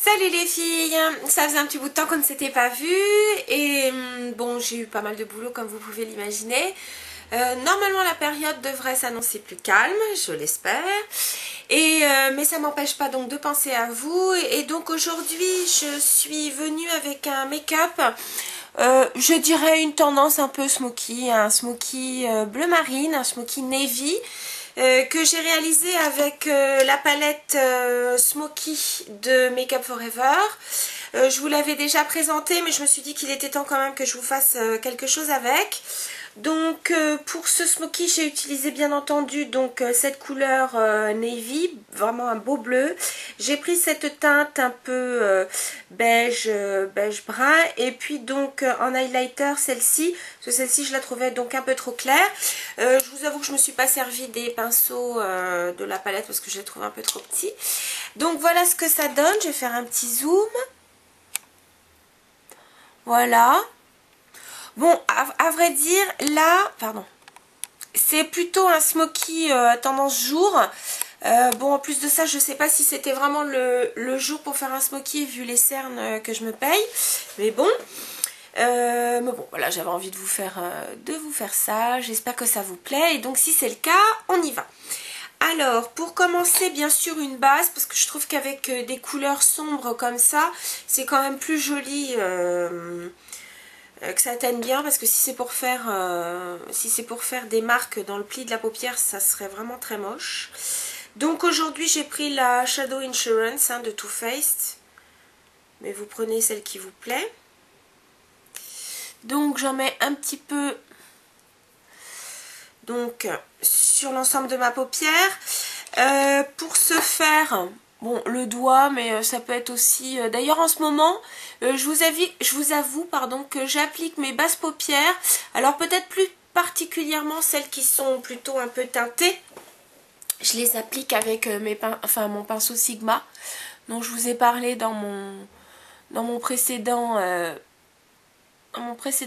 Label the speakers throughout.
Speaker 1: Salut les filles, ça faisait un petit bout de temps qu'on ne s'était pas vu et bon, j'ai eu pas mal de boulot comme vous pouvez l'imaginer. Normalement la période devrait s'annoncer plus calme, je l'espère, mais ça m'empêche pas donc de penser à vous et donc aujourd'hui je suis venue avec un make-up, je dirais une tendance un peu smoky, un smoky bleu marine, un smoky navy. Que j'ai réalisé avec la palette Smoky de Make Up Forever. Je vous l'avais déjà présenté, mais je me suis dit qu'il était temps quand même que je vous fasse quelque chose avec. Donc pour ce smoky, j'ai utilisé bien entendu donc cette couleur navy, vraiment un beau bleu. J'ai pris cette teinte un peu beige brun, et puis donc en highlighter celle-ci, parce que celle-ci je la trouvais donc un peu trop claire. Je vous avoue que je me suis pas servi des pinceaux de la palette parce que je les trouve un peu trop petits. Donc voilà ce que ça donne. Je vais faire un petit zoom. Voilà. Bon, à vrai dire, là, pardon, c'est plutôt un smoky tendance jour. Bon, en plus de ça, je sais pas si c'était vraiment le jour pour faire un smoky vu les cernes que je me paye. Mais bon, voilà, j'avais envie de vous faire ça. J'espère que ça vous plaît. Et donc, si c'est le cas, on y va. Alors, pour commencer, bien sûr, une base, parce que je trouve qu'avec des couleurs sombres comme ça, c'est quand même plus joli que ça atteigne bien, parce que si c'est pour faire des marques dans le pli de la paupière, ça serait vraiment très moche. Donc aujourd'hui j'ai pris la Shadow Insurance de Too Faced, mais vous prenez celle qui vous plaît. Donc j'en mets un petit peu donc sur l'ensemble de ma paupière. Pour ce faire, bon, le doigt, mais ça peut être aussi... D'ailleurs, en ce moment, je vous avoue pardon, que j'applique mes basses paupières. Alors, peut-être plus particulièrement celles qui sont plutôt un peu teintées. Je les applique avec mon pinceau Sigma, dont je vous ai parlé dans mon précédent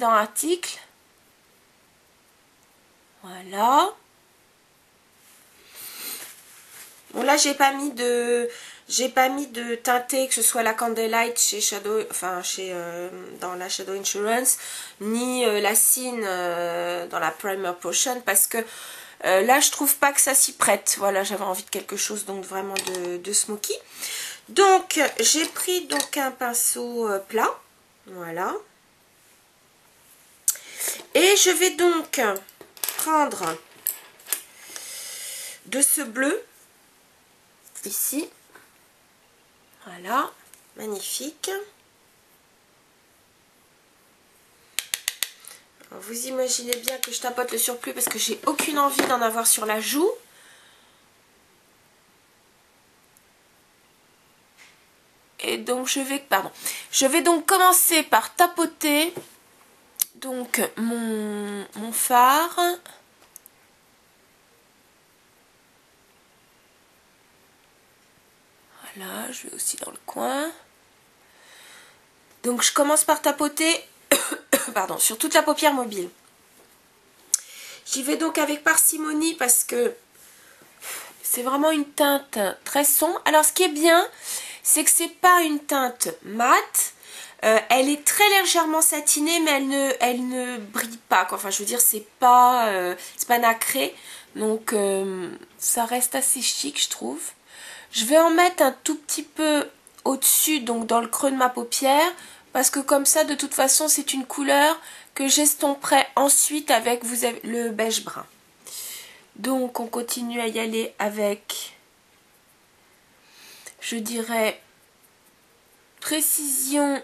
Speaker 1: article. Voilà. Bon, là j'ai pas mis de teinté, que ce soit la Candlelight chez Shadow, dans la Shadow Insurance, ni la Cine dans la Primer Potion, parce que là je trouve pas que ça s'y prête. Voilà, j'avais envie de quelque chose donc vraiment de smoky. Donc j'ai pris donc un pinceau plat, voilà, et je vais donc prendre de ce bleu ici, voilà, magnifique. Alors, vous imaginez bien que je tapote le surplus parce que j'ai aucune envie d'en avoir sur la joue. Et donc je vais donc commencer par tapoter donc mon fard. Voilà, je vais aussi dans le coin. Donc je commence par tapoter pardon, sur toute la paupière mobile. J'y vais donc avec parcimonie parce que c'est vraiment une teinte très sombre. Alors ce qui est bien, c'est que c'est pas une teinte mate. Elle est très légèrement satinée, mais elle ne brille pas, quoi. Enfin, je veux dire, c'est pas nacré. Donc ça reste assez chic, je trouve. Je vais en mettre un tout petit peu au-dessus, donc dans le creux de ma paupière, parce que comme ça, de toute façon, c'est une couleur que j'estomperai ensuite avec le beige brun. Donc, on continue à y aller avec, je dirais, précision,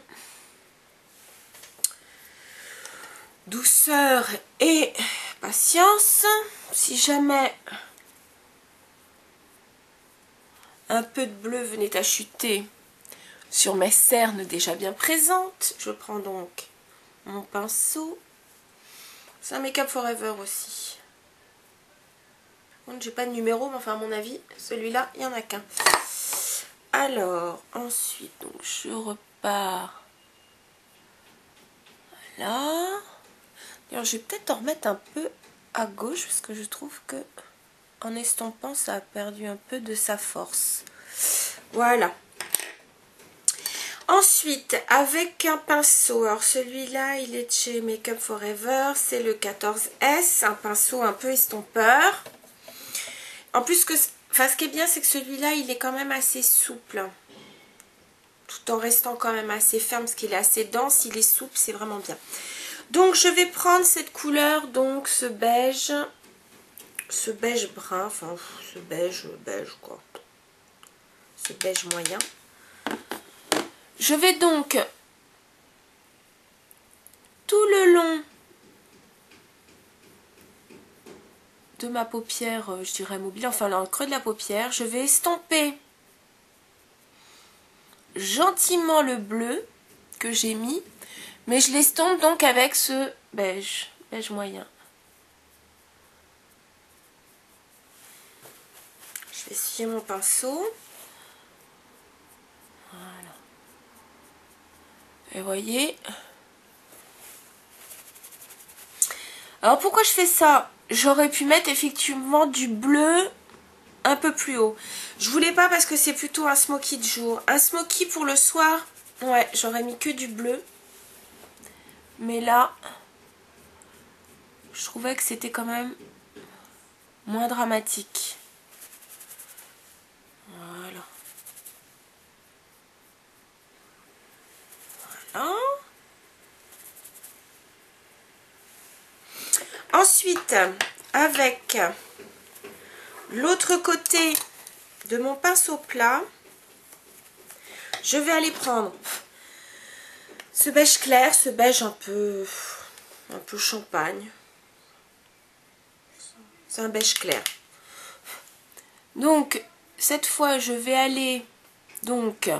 Speaker 1: douceur et patience. Si jamais un peu de bleu venait à chuter sur mes cernes déjà bien présentes, je prends donc mon pinceau. C'est un Make Up Forever aussi. Par contre, j'ai pas de numéro, mais enfin, à mon avis, celui-là, il n'y en a qu'un. Alors, ensuite, donc, je repars. Voilà. D'ailleurs, je vais peut-être en remettre un peu à gauche, parce que je trouve que en estompant, ça a perdu un peu de sa force. Voilà. Ensuite, avec un pinceau, alors celui-là, il est de chez Make Up Forever, c'est le 14S, un pinceau un peu estompeur. En plus, ce qui est bien, c'est que celui-là, il est quand même assez souple. Tout en restant quand même assez ferme, parce qu'il est assez dense, il est souple, c'est vraiment bien. Donc, je vais prendre cette couleur, donc ce beige brun, enfin, ce beige quoi. Ce beige moyen. Je vais donc tout le long de ma paupière, je dirais mobile, enfin dans le creux de la paupière, je vais estomper gentiment le bleu que j'ai mis, mais je l'estompe donc avec ce beige moyen. Je vais essuyer mon pinceau. Voilà. Et voyez. Alors pourquoi je fais ça? J'aurais pu mettre effectivement du bleu un peu plus haut. Je voulais pas parce que c'est plutôt un smoky de jour. Un smoky pour le soir, ouais, j'aurais mis que du bleu. Mais là, je trouvais que c'était quand même moins dramatique. Voilà. Voilà. Ensuite, avec l'autre côté de mon pinceau plat, je vais aller prendre ce beige clair, ce beige un peu champagne. C'est un beige clair. Donc, cette fois, je vais aller donc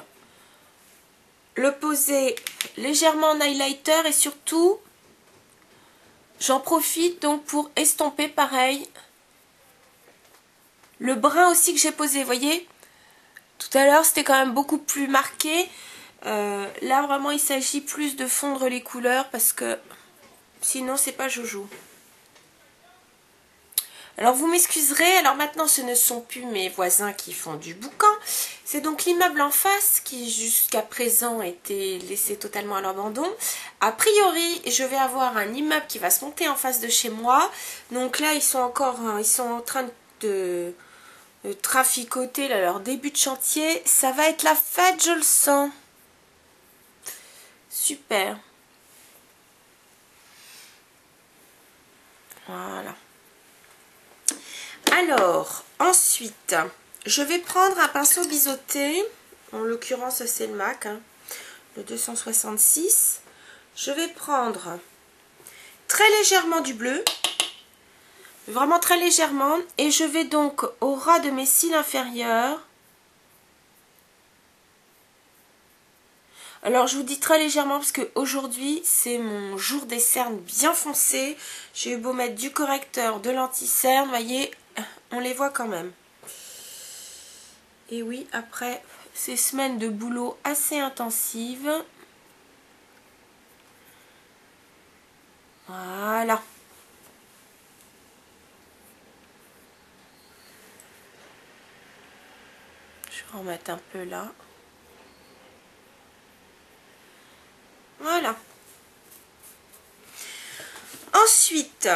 Speaker 1: le poser légèrement en highlighter et surtout, j'en profite donc pour estomper pareil le brun aussi que j'ai posé. Vous voyez, tout à l'heure, c'était quand même beaucoup plus marqué. Là, vraiment, il s'agit plus de fondre les couleurs parce que sinon, c'est pas joujou. Alors, vous m'excuserez. Alors, maintenant, ce ne sont plus mes voisins qui font du boucan. C'est donc l'immeuble en face qui, jusqu'à présent, était laissé totalement à l'abandon. A priori, je vais avoir un immeuble qui va se monter en face de chez moi. Donc là, ils sont en train de traficoter là, leur début de chantier. Ça va être la fête, je le sens. Super. Voilà. Alors, ensuite, je vais prendre un pinceau biseauté. En l'occurrence, c'est le MAC, hein, le 266. Je vais prendre très légèrement du bleu. Vraiment très légèrement. Et je vais donc, au ras de mes cils inférieurs. Alors, je vous dis très légèrement parce qu'aujourd'hui, c'est mon jour des cernes bien foncées. J'ai eu beau mettre du correcteur, de l'anti-cerne, vous voyez, on les voit quand même. Et oui, après ces semaines de boulot assez intensives. Voilà. Je vais en mettre un peu là. Voilà. Ensuite,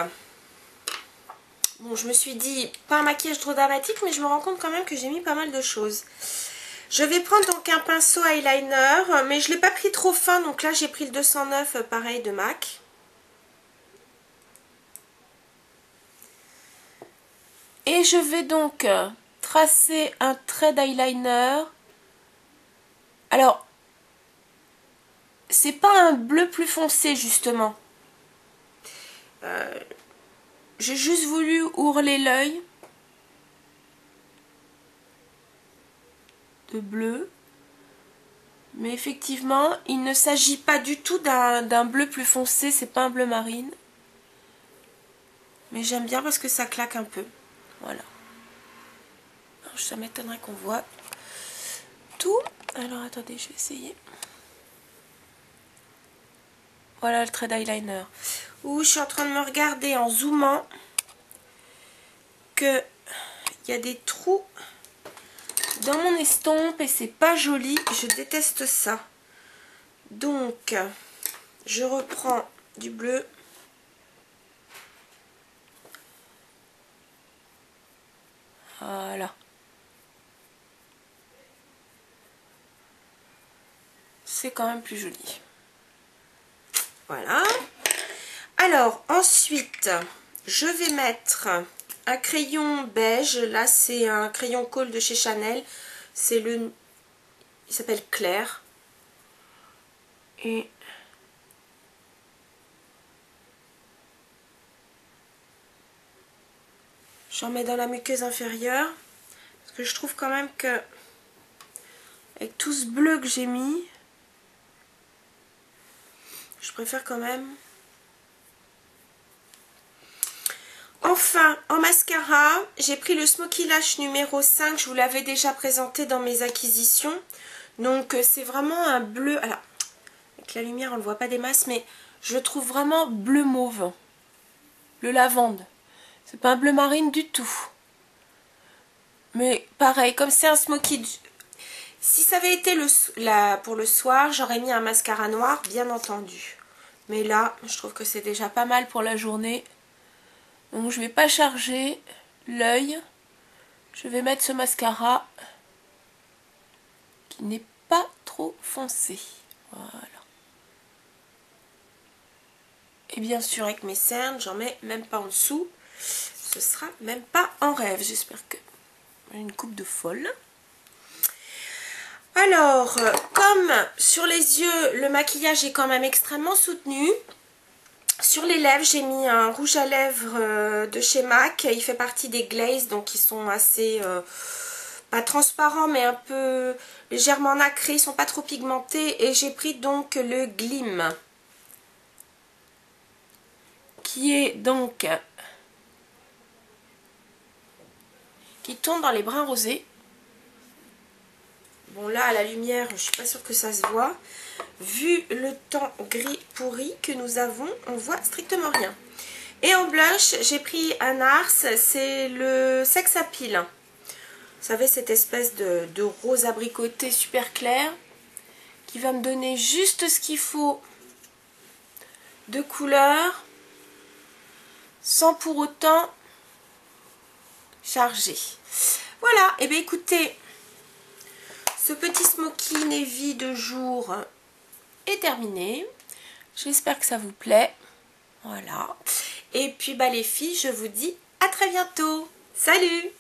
Speaker 1: bon, je me suis dit, pas un maquillage trop dramatique, mais je me rends compte quand même que j'ai mis pas mal de choses. Je vais prendre donc un pinceau eyeliner, mais je ne l'ai pas pris trop fin, donc là j'ai pris le 209, pareil, de MAC. Et je vais donc tracer un trait d'eyeliner. Alors, c'est pas un bleu plus foncé justement. J'ai juste voulu ourler l'œil de bleu. Mais effectivement, il ne s'agit pas du tout d'un bleu plus foncé. C'est pas un bleu marine. Mais j'aime bien parce que ça claque un peu. Voilà. Alors, ça m'étonnerait qu'on voit tout. Alors attendez, je vais essayer. Voilà le trait d'eyeliner. Où je suis en train de me regarder en zoomant que il y a des trous dans mon estompe et c'est pas joli. Je déteste ça. Donc, je reprends du bleu. Voilà. C'est quand même plus joli. Voilà. Alors, ensuite, je vais mettre un crayon beige. Là, c'est un crayon colle de chez Chanel. C'est le... Il s'appelle Claire. Et... j'en mets dans la muqueuse inférieure. Parce que je trouve quand même que... avec tout ce bleu que j'ai mis... je préfère quand même... Enfin, en mascara, j'ai pris le Smoky Lash numéro 5. Je vous l'avais déjà présenté dans mes acquisitions. Donc, c'est vraiment un bleu... alors, avec la lumière, on ne le voit pas des masses, mais je le trouve vraiment bleu mauve. Le lavande. C'est pas un bleu marine du tout. Mais pareil, comme c'est un Smoky... si ça avait été pour le soir, j'aurais mis un mascara noir, bien entendu. Mais là, je trouve que c'est déjà pas mal pour la journée. Donc je vais pas charger l'œil. Je vais mettre ce mascara qui n'est pas trop foncé. Voilà. Et bien sûr avec mes cernes, j'en mets même pas en dessous. Ce sera même pas en rêve. J'espère que j'ai une coupe de folle. Alors, comme sur les yeux, le maquillage est quand même extrêmement soutenu. Sur les lèvres, j'ai mis un rouge à lèvres de chez MAC. Il fait partie des glazes, donc ils sont assez, pas transparents, mais un peu légèrement nacrés. Ils sont pas trop pigmentés. Et j'ai pris donc le Glim, qui est donc... qui tourne dans les brins rosés. Bon, là, à la lumière, je suis pas sûre que ça se voit. Vu le temps gris pourri que nous avons, on voit strictement rien. Et en blush, j'ai pris un Ars, c'est le Sex Appeal. Vous savez, cette espèce de rose abricoté super clair qui va me donner juste ce qu'il faut de couleur sans pour autant charger. Voilà, et bien écoutez, ce petit smoky navy de jour est terminé. J'espère que ça vous plaît. Voilà. Et puis bah les filles, je vous dis à très bientôt. Salut!